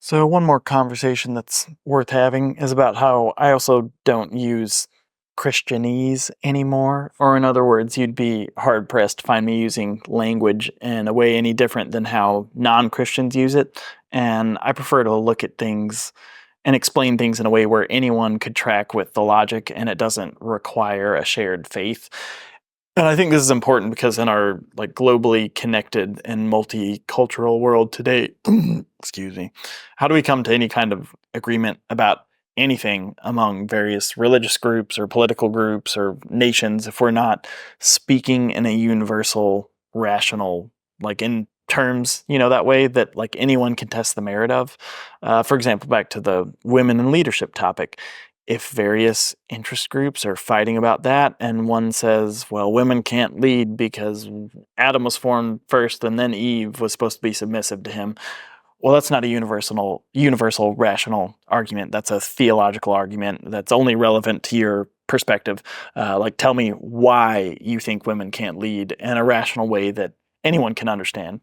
So, one more conversation that's worth having is about how I also don't use Christianese anymore. Or, in other words, you'd be hard pressed to find me using language in a way any different than how non Christians use it. And I prefer to look at things and explain things in a way where anyone could track with the logic and it doesn't require a shared faith. And I think this is important because in our globally connected and multicultural world today, excuse me, how do we come to any kind of agreement about anything among various religious groups or political groups or nations if we're not speaking in a universal, rational, in terms, that way that anyone can test the merit of? For example, back to the women in leadership topic, if various interest groups are fighting about that and one says, well, women can't lead because Adam was formed first and then Eve was supposed to be submissive to him. Well, that's not a universal rational argument. That's a theological argument that's only relevant to your perspective. Tell me why you think women can't lead in a rational way that anyone can understand.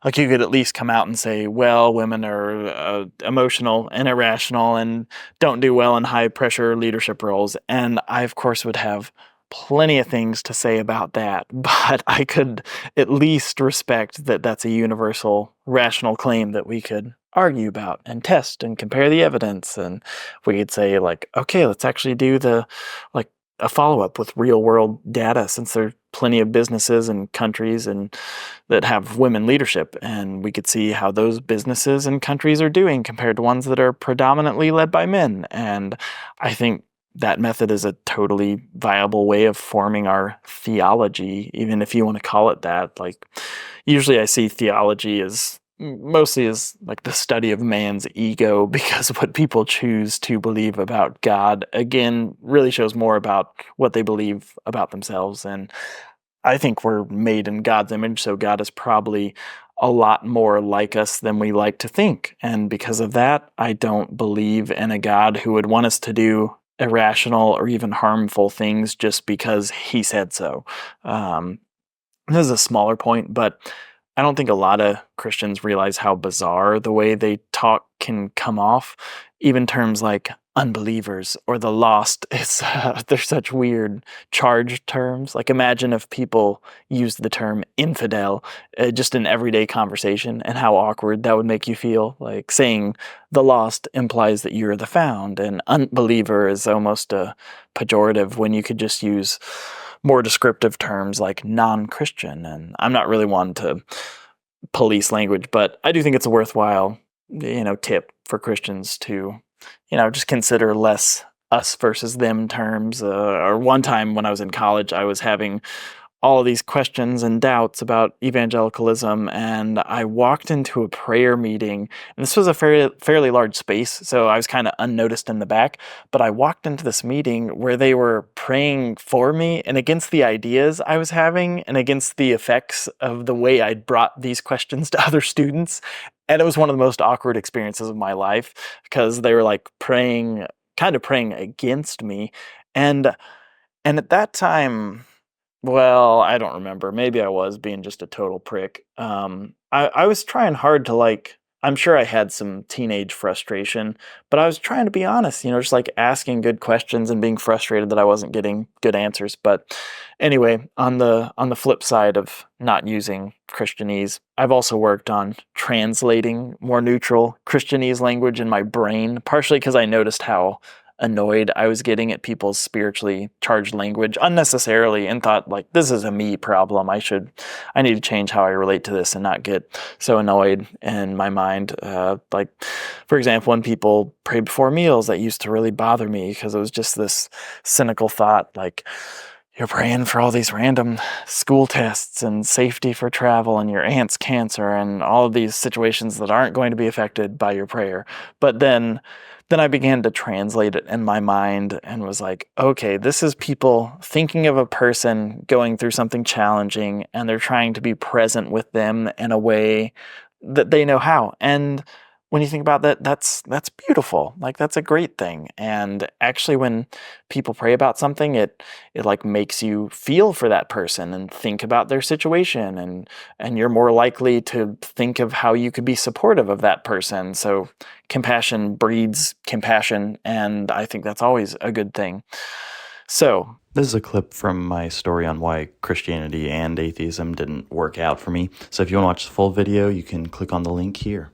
You could at least come out and say, well, women are emotional and irrational and don't do well in high pressure leadership roles. And I, of course, would have plenty of things to say about that, but I could at least respect that that's a universal rational claim that we could argue about and test and compare the evidence. And we could say, okay, let's actually do a follow-up with real-world data, since there are plenty of businesses and countries and that have women leadership, and we could see how those businesses and countries are doing compared to ones that are predominantly led by men. And I think that method is a totally viable way of forming our theology, even if you want to call it that. Usually I see theology as mostly as the study of man's ego, because what people choose to believe about God, again, really shows more about what they believe about themselves. And I think we're made in God's image, so God is probably a lot more like us than we like to think. And because of that, I don't believe in a God who would want us to do irrational or even harmful things just because he said so. This is a smaller point, but I don't think a lot of Christians realize how bizarre the way they talk can come off. Even terms like unbelievers or the lost, they're such weird charged terms. Imagine if people used the term infidel just in everyday conversation, and how awkward that would make you feel. Saying the lost implies that you're the found, and unbeliever is almost a pejorative when you could just use more descriptive terms like non-Christian. And I'm not really one to police language, but I do think it's a worthwhile, tip for Christians to, just consider less us versus them terms. Or one time when I was in college, I was having all of these questions and doubts about evangelicalism, and I walked into a prayer meeting, and this was a fairly large space, so I was kind of unnoticed in the back, but I walked into this meeting where they were praying for me and against the ideas I was having and against the effects of the way I'd brought these questions to other students. And it was one of the most awkward experiences of my life, because they were praying against me. And at that time, well, I don't remember. Maybe I was being just a total prick. I was trying hard to I'm sure I had some teenage frustration, but I was trying to be honest, just asking good questions and being frustrated that I wasn't getting good answers. But anyway, on the flip side of not using Christianese, I've also worked on translating more neutral Christianese language in my brain, partially because I noticed how annoyed I was getting at people's spiritually charged language unnecessarily, and thought this is a me problem. I need to change how I relate to this and not get so annoyed in my mind. For example, when people pray before meals, that used to really bother me, because it was just this cynical thought you're praying for all these random school tests and safety for travel and your aunt's cancer and all of these situations that aren't going to be affected by your prayer. But then I began to translate it in my mind and was okay, this is people thinking of a person going through something challenging, and they're trying to be present with them in a way that they know how. And when you think about that, that's beautiful. Like that's a great thing. And actually when people pray about something, it like makes you feel for that person and think about their situation, and you're more likely to think of how you could be supportive of that person. So compassion breeds compassion, and I think that's always a good thing. So, this is a clip from my story on why Christianity and atheism didn't work out for me. So if you want to watch the full video, you can click on the link here.